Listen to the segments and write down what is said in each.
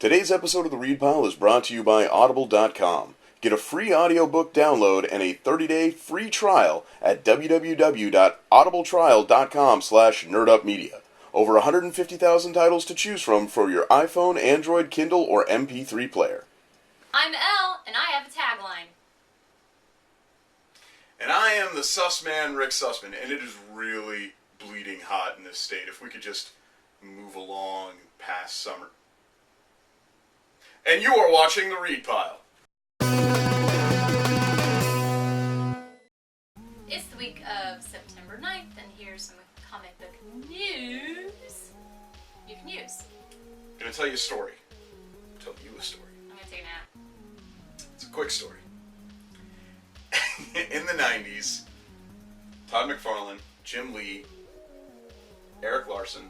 Today's episode of The Read Pile is brought to you by Audible.com. Get a free audiobook download and a 30-day free trial at www.audibletrial.com/nerdupmedia. Over 150,000 titles to choose from for your iPhone, Android, Kindle, or MP3 player. I'm Elle, and I have a tagline. And I am the sus man, Rick Sussman, and it is really bleeding hot in this state. If we could just move along past summer. And you are watching The Read Pile. It's the week of September 9th, and here's some comic book news you can use. I'm going to tell you a story. Tell you a story. I'm going to take a nap. It's a quick story. In the 90s, Todd McFarlane, Jim Lee, Eric Larson,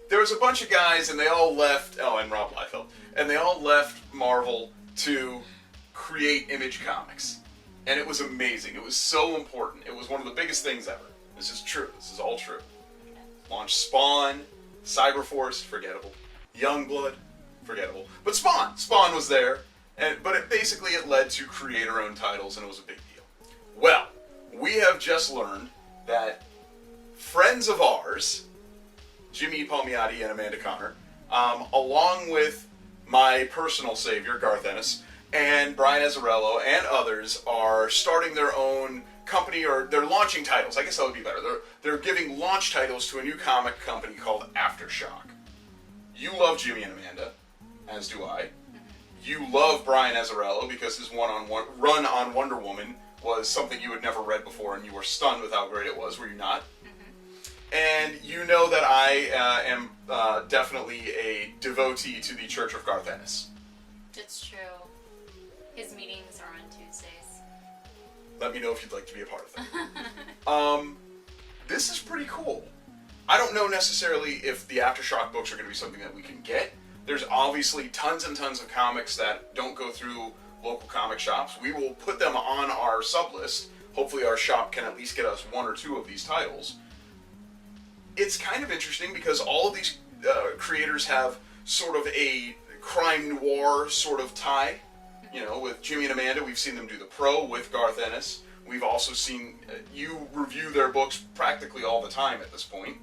there was a bunch of guys, and they all left, and Rob Liefeld, and they all left Marvel to create Image Comics. And it was amazing. It was so important. It was one of the biggest things ever. This is true. This is all true. Launched Spawn, Cyberforce, forgettable. Youngblood, forgettable. But Spawn was there, but it led to creator-owned titles, and it was a big deal. Well, we have just learned that friends of ours, Jimmy Palmiotti and Amanda Connor, along with my personal savior, Garth Ennis, and Brian Azzarello and others are starting their own company, or they're launching titles. I guess that would be better. They're giving launch titles to a new comic company called Aftershock. You love Jimmy and Amanda, as do I. You love Brian Azzarello because his one-on-one run on Wonder Woman was something you had never read before, and you were stunned with how great it was, were you not? And you know that I am definitely a devotee to the Church of Garth Ennis. It's true. His meetings are on Tuesdays. Let me know if you'd like to be a part of that. This is pretty cool. I don't know necessarily if the Aftershock books are going to be something that we can get. There's obviously tons and tons of comics that don't go through local comic shops. We will put them on our sub-list. Hopefully our shop can at least get us one or two of these titles. It's kind of interesting because all of these creators have sort of a crime noir sort of tie. You know, with Jimmy and Amanda, we've seen them do The Pro with Garth Ennis. We've also seen you review their books practically all the time at this point.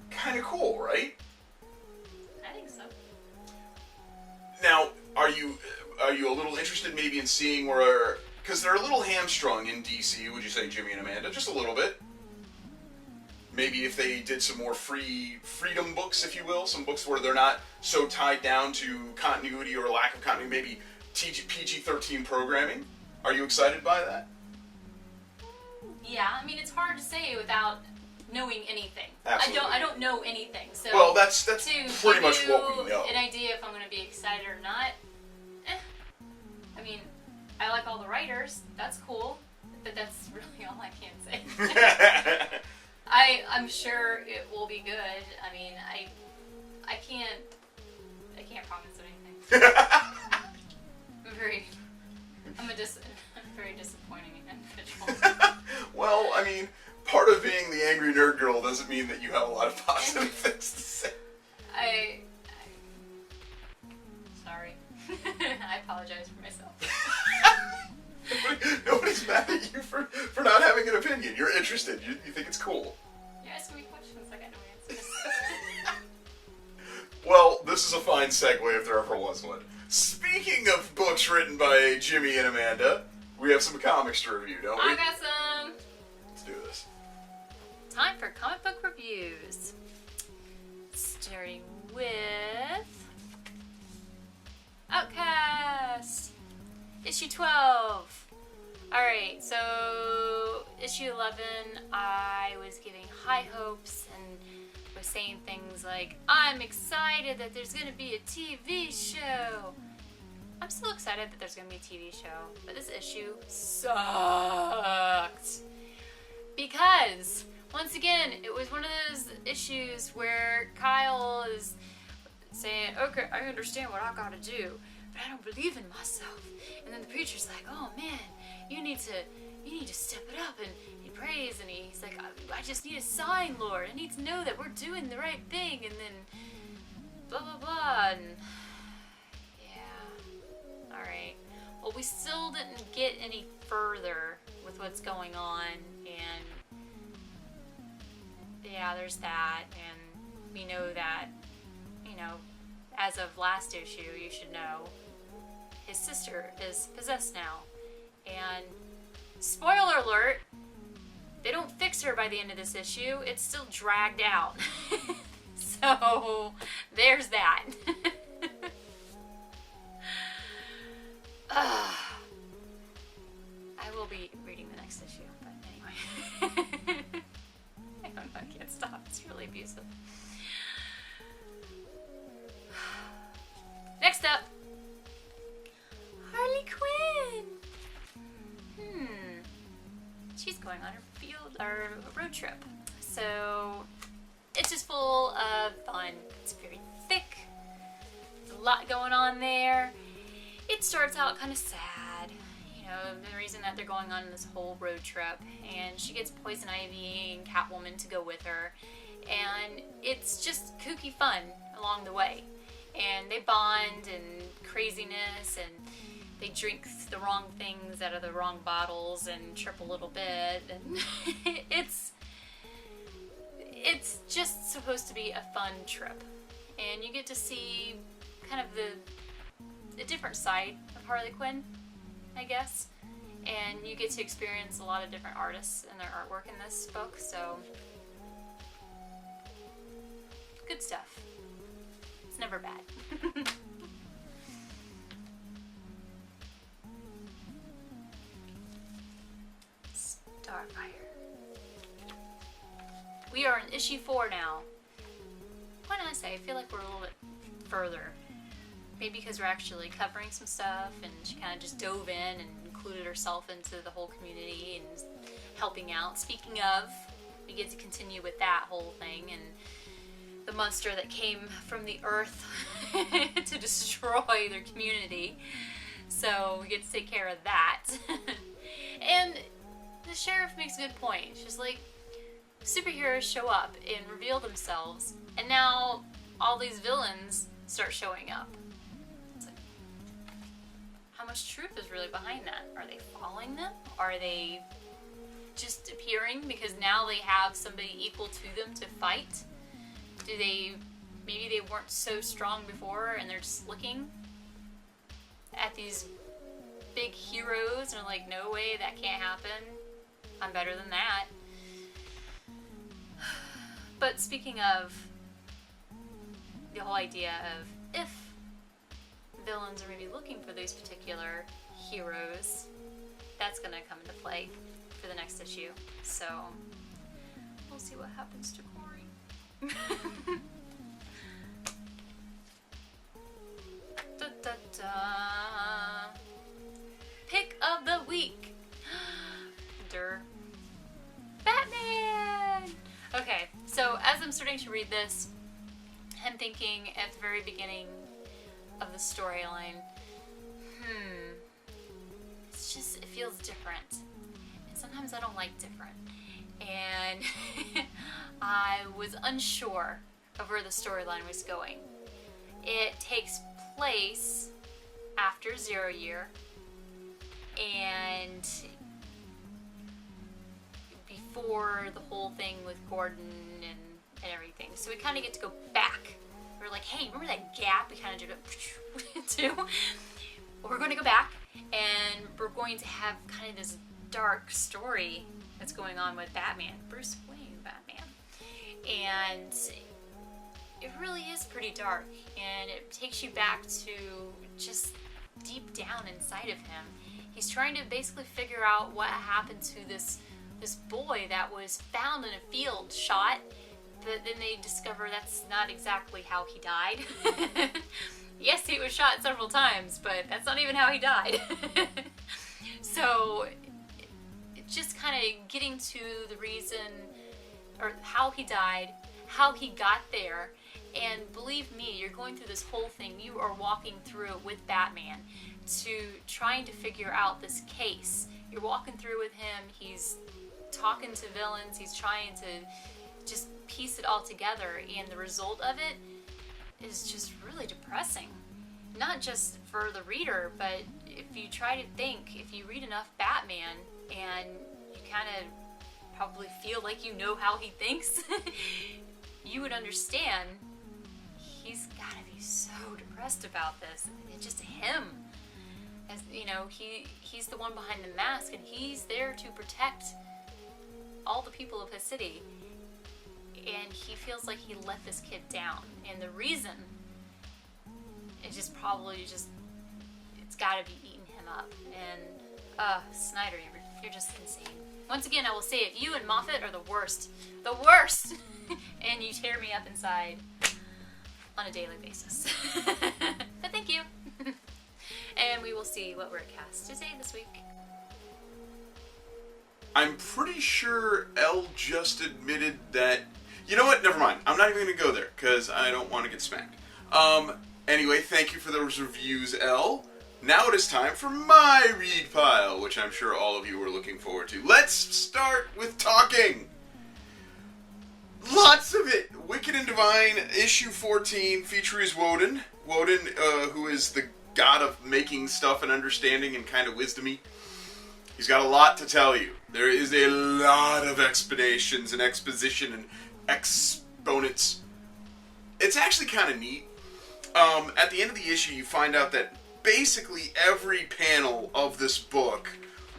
Kind of cool, right? I think so. Now, are you a little interested maybe in seeing where, because they're a little hamstrung in DC, would you say, Jimmy and Amanda? Just a little bit. Maybe if they did some more freedom books, if you will, some books where they're not so tied down to continuity or lack of continuity, maybe PG-13 programming. Are you excited by that? Yeah, I mean, it's hard to say without knowing anything. Absolutely. I don't know anything, so well, that's to pretty much give what we know. An idea if I'm going to be excited or not. I mean, I like all the writers. That's cool, but that's really all I can say. I'm sure it will be good. I mean, I can't promise anything. I'm a very disappointing individual. Well, I mean, part of being the angry nerd girl doesn't mean that you have a lot of positive things to say. Sorry. I apologize for myself. Nobody's mad at you for not having an opinion. You're interested. You think it's cool. You're asking me questions. I got no answers. Well, this is a fine segue if there ever was one. Speaking of books written by Jimmy and Amanda, we have some comics to review, don't we? I got some. Let's do this. Time for comic book reviews. Starting with Outcast, issue 12. Alright, so issue 11, I was giving high hopes and was saying things like, I'm excited that there's going to be a TV show. I'm still excited that there's going to be a TV show, but this issue sucked. Because, once again, it was one of those issues where Kyle is saying, okay, I understand what I gotta do, but I don't believe in myself. And then the preacher's like, oh man, you need to step it up. And he prays and he's like, I just need a sign, Lord. I need to know that we're doing the right thing. And then blah blah blah, and yeah, alright. Well, we still didn't get any further with what's going on, and yeah, there's that, and we know that, you know, as of last issue, you should know, his sister is possessed now, and spoiler alert, they don't fix her by the end of this issue. It's still dragged out. So, there's that. I will be reading the next issue, but anyway. I don't know, I can't stop. It's really abusive. Next up, Harley Quinn. She's going on her road trip. So it's just full of fun. It's very thick. There's a lot going on there. It starts out kind of sad. You know, the reason that they're going on this whole road trip, and she gets Poison Ivy and Catwoman to go with her, and it's just kooky fun along the way. And they bond and craziness, and they drink the wrong things out of the wrong bottles and trip a little bit, and it's just supposed to be a fun trip. And you get to see kind of the different side of Harley Quinn, I guess. And you get to experience a lot of different artists and their artwork in this book, so good stuff. It's never bad. Starfire. We are in issue 4 now. Why did I say? I feel like we're a little bit further. Maybe because we're actually covering some stuff, and she kind of just dove in and included herself into the whole community and helping out. Speaking of, we get to continue with that whole thing, and the monster that came from the earth to destroy their community. So we get to take care of that. And the sheriff makes a good point. She's like, superheroes show up and reveal themselves, and now all these villains start showing up. It's like, how much truth is really behind that? Are they following them? Are they just appearing because now they have somebody equal to them to fight? Maybe they weren't so strong before and they're just looking at these big heroes and are like, no way, that can't happen. I'm better than that. But speaking of the whole idea of if villains are maybe looking for these particular heroes, that's going to come into play for the next issue. So we'll see what happens to Corey. Da, da, da. Pick of the week. Batman! Okay, so as I'm starting to read this, I'm thinking at the very beginning of the storyline, it feels different. And sometimes I don't like different. And I was unsure of where the storyline was going. It takes place after 0 Year, and before the whole thing with Gordon and everything. So we kind of get to go back. We're like, hey, remember that gap we kind of did it to? Well, we're going to go back, and we're going to have kind of this dark story that's going on with Batman, Bruce Wayne Batman. And it really is pretty dark, and it takes you back to just deep down inside of him. He's trying to basically figure out what happened to this boy that was found in a field, shot, but then they discover that's not exactly how he died. Yes, he was shot several times, but that's not even how he died. So, just kind of getting to the reason, or how he died, how he got there, and believe me, you're going through this whole thing, you are walking through it with Batman, to trying to figure out this case. You're walking through with him, he's talking to villains, he's trying to just piece it all together, and the result of it, is just really depressing. Not just for the reader, but if you try to think, if you read enough Batman and you kind of probably feel like you know how he thinks, you would understand he's gotta be so depressed about this. It's just him. As you know, he's the one behind the mask, and he's there to protect all the people of his city. And he feels like he let this kid down. And the reason is just probably just, it's gotta be eating him up. And, Snyder, you're just insane. Once again, I will say it, you and Moffat are the worst. The worst! And you tear me up inside on a daily basis. But thank you. And we will see what we're cast to say this week. I'm pretty sure Elle just admitted that... You know what? Never mind. I'm not even going to go there, because I don't want to get smacked. Anyway, thank you for those reviews, Elle. Now it is time for my read pile, which I'm sure all of you were looking forward to. Let's start with talking! Lots of it! Wicked and Divine, issue 14, featuring Woden. Woden, who is the god of making stuff and understanding and kind of wisdomy. He's got a lot to tell you. There is a lot of explanations and exposition and exponents. It's actually kind of neat. At the end of the issue, you find out that basically every panel of this book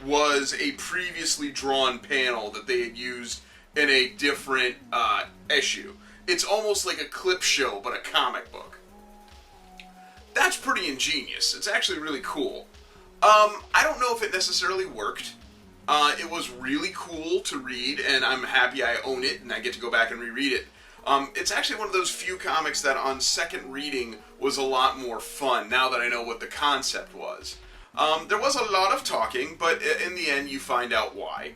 was a previously drawn panel that they had used in a different issue. It's almost like a clip show, but a comic book. That's pretty ingenious. It's actually really cool. I don't know if it necessarily worked. It was really cool to read, and I'm happy I own it, and I get to go back and reread it. It's actually one of those few comics that on second reading was a lot more fun, now that I know what the concept was. There was a lot of talking, but in the end you find out why.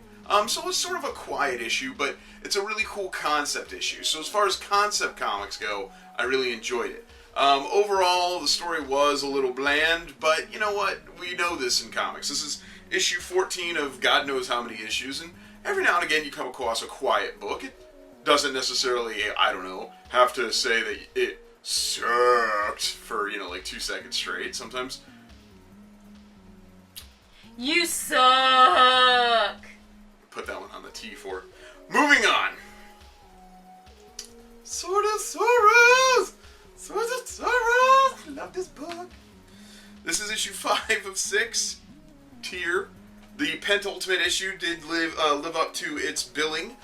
So it's sort of a quiet issue, but it's a really cool concept issue. So as far as concept comics go, I really enjoyed it. Overall, the story was a little bland, but you know what? We know this in comics. This is issue 14 of God knows how many issues, and every now and again you come across a quiet book. It doesn't necessarily, I don't know, have to say that it sucked for, like 2 seconds straight. Sometimes. You suck! Put that one on the T for. Moving on. Sword of Sorrows! Swords of Sorrows! I love this book. This is issue 5 of 6. Tier. The penultimate issue did live up to its billing.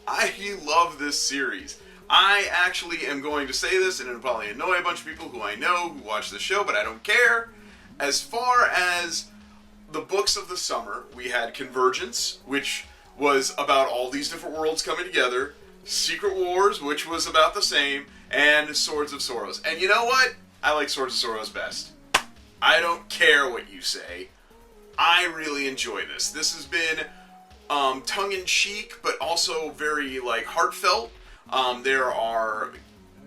I love this series. I actually am going to say this, and it'll probably annoy a bunch of people who I know who watch the show, but I don't care. As far as the books of the summer, we had Convergence, which was about all these different worlds coming together. Secret Wars, which was about the same, and Swords of Sorrows. And you know what? I like Swords of Sorrows best. I don't care what you say. I really enjoy this. This has been tongue-in-cheek, but also very heartfelt. There are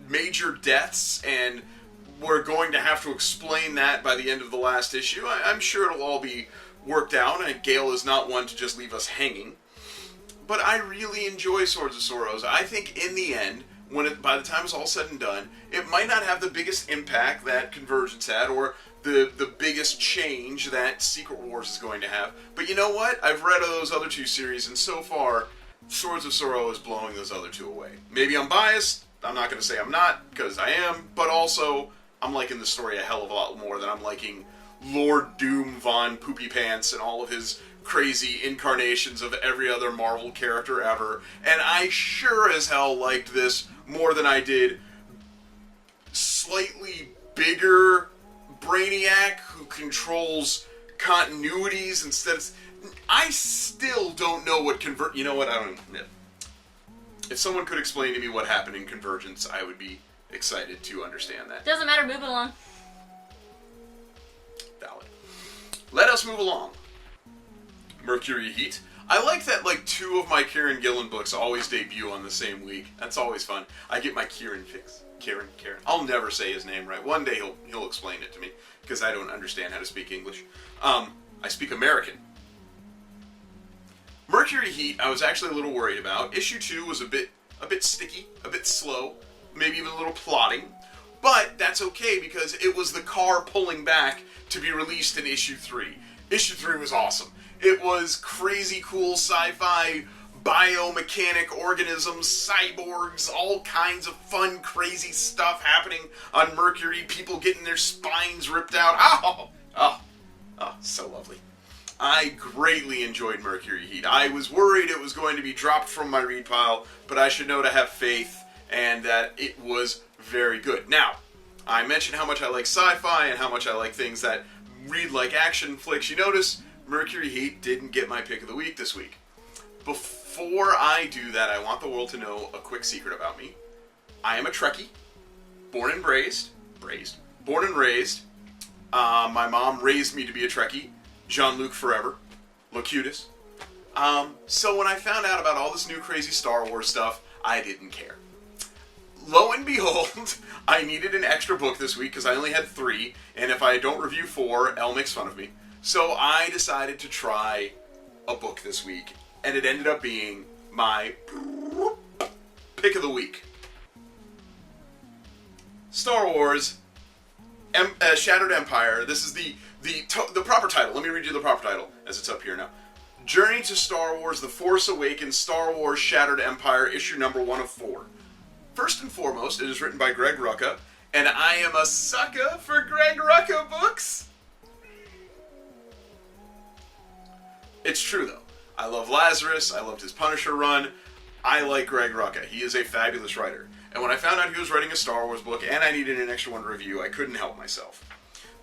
major deaths, and we're going to have to explain that by the end of the last issue. I'm sure it'll all be worked out, and Gale is not one to just leave us hanging. But I really enjoy Swords of Sorrows. I think in the end, by the time it's all said and done, it might not have the biggest impact that Convergence had, or the biggest change that Secret Wars is going to have. But you know what? I've read those other two series, and so far, Swords of Sorrow is blowing those other two away. Maybe I'm biased. I'm not going to say I'm not, because I am. But also, I'm liking the story a hell of a lot more than I'm liking Lord Doom Von Poopy Pants and all of his crazy incarnations of every other Marvel character ever. And I sure as hell liked this more than I did slightly bigger Brainiac who controls continuities instead of... I still don't know what You know what? I don't... If someone could explain to me what happened in Convergence, I would be excited to understand that. Doesn't matter, move it along. Valid. Let us move along. Mercury Heat. I like that, two of my Kieran Gillen books always debut on the same week. That's always fun. I get my Kieran fix. Kieran. I'll never say his name right. One day he'll explain it to me, because I don't understand how to speak English. I speak American. Mercury Heat, I was actually a little worried about. Issue 2 was a bit sticky, a bit slow. maybe even a little plotting. But that's okay because it was the car pulling back to be released in issue 3. Issue 3 was awesome. It was crazy cool sci-fi, biomechanic organisms, cyborgs, all kinds of fun, crazy stuff happening on Mercury, people getting their spines ripped out. Oh, so lovely. I greatly enjoyed Mercury Heat. I was worried it was going to be dropped from my read pile, but I should know to have faith and that it was very good. Now, I mentioned how much I like sci-fi and how much I like things that read like action flicks. You notice Mercury Heat didn't get my pick of the week this week. Before I do that, I want the world to know a quick secret about me. I am a Trekkie, born and raised. My mom raised me to be a Trekkie. Jean-Luc forever. Locutus. So when I found out about all this new crazy Star Wars stuff, I didn't care. Lo and behold, I needed an extra book this week because I only had 3, and if I don't review 4, Elle makes fun of me. So I decided to try a book this week, and it ended up being my pick of the week. Star Wars Shattered Empire. This is the proper title. Let me read you the proper title as it's up here now. Journey to Star Wars: The Force Awakens, Star Wars Shattered Empire, issue number 1 of 4. First and foremost, it is written by Greg Rucka, and I am a sucker for Greg Rucka books. It's true, though. I love Lazarus. I loved his Punisher run. I like Greg Rucka. He is a fabulous writer. And when I found out he was writing a Star Wars book and I needed an extra one to review, I couldn't help myself.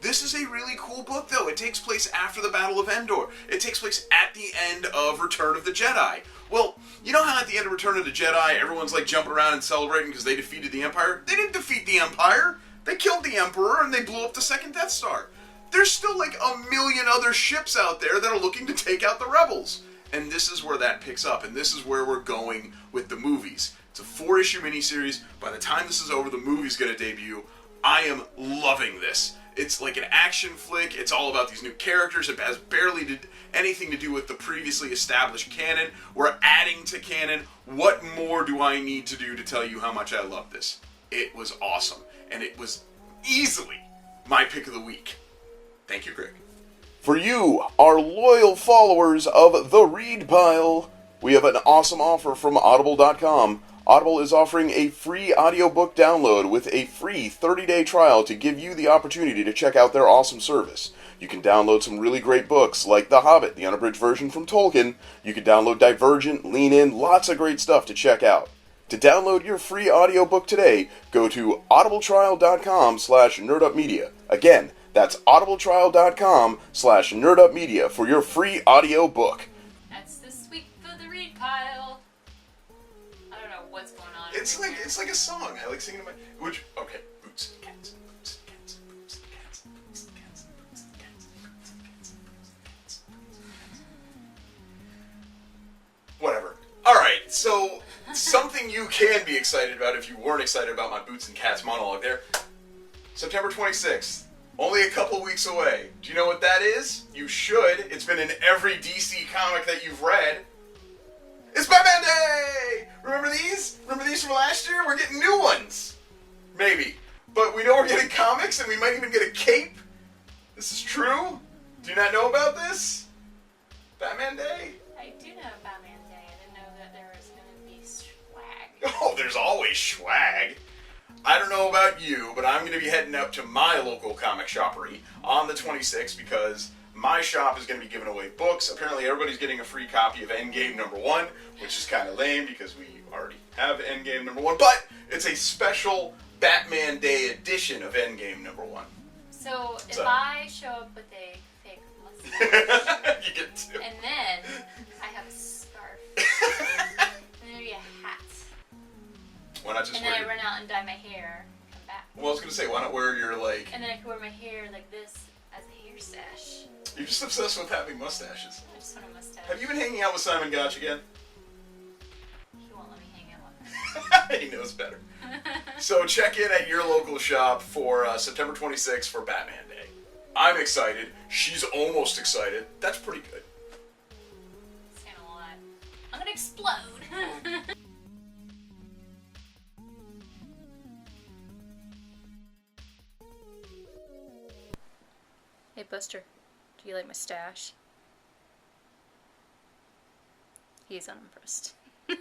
This is a really cool book, though. It takes place after the Battle of Endor. It takes place at the end of Return of the Jedi. Well, you know how at the end of Return of the Jedi, everyone's like jumping around and celebrating because they defeated the Empire? They didn't defeat the Empire. They killed the Emperor and they blew up the second Death Star. There's still like a million other ships out there that are looking to take out the rebels. And this is where that picks up, and this is where we're going with the movies. It's a 4-issue miniseries. By the time this is over, the movie's going to debut. I am loving this. It's like an action flick. It's all about these new characters. It has barely anything to do with the previously established canon. We're adding to canon. What more do I need to do to tell you how much I love this? It was awesome, and it was easily my pick of the week. Thank you, Greg. For you, our loyal followers of The Read Pile, we have an awesome offer from Audible.com. Audible is offering a free audiobook download with a free 30-day trial to give you the opportunity to check out their awesome service. You can download some really great books like The Hobbit, the unabridged version from Tolkien. You can download Divergent, Lean In, lots of great stuff to check out. To download your free audiobook today, go to audibletrial.com/nerdupmedia. Again, that's audibletrial.com/nerdupmedia for your free audiobook. That's this week for the read pile. I don't know what's going on. It's like a song. I like singing in my. Okay, boots and cats, boots and cats, boots and cats, boots and cats, boots and cats, boots and cats, boots and cats, boots and cats. Whatever. All right, so something you can be excited about if you weren't excited about my boots and cats monologue there. September 26th. Only a couple weeks away. Do you know what that is? You should. It's been in every DC comic that you've read. It's Batman Day! Remember these? Remember these from last year? We're getting new ones. Maybe. But we know we're getting comics and we might even get a cape. This is true? Do you not know about this? Batman Day? I do know Batman Day. I didn't know that there was going to be swag. Oh, there's always swag. I don't know about you, but I'm going to be heading up to my local comic shoppery on the 26th because my shop is going to be giving away books. Apparently everybody's getting a free copy of Endgame #1, which is kind of lame because we already have Endgame #1, but it's a special Batman Day edition of Endgame #1. So if I show up with a fake mustache, you get two. and then I have a scarf, and maybe a hat, Why not just and wear then I your... run out and dye my hair, come back. Well, I was going to say, why not wear your, like... And then I can wear my hair like this as a hair stash. You're just obsessed with having mustaches. I just want a mustache. Have you been hanging out with Simon Gotch again? He won't let me hang out with him. He knows better. So check in at your local shop for September 26th for Batman Day. I'm excited. She's almost excited. That's pretty good. Saying a lot. I'm gonna explode. Hey, Buster, do you like my stash? He's unimpressed.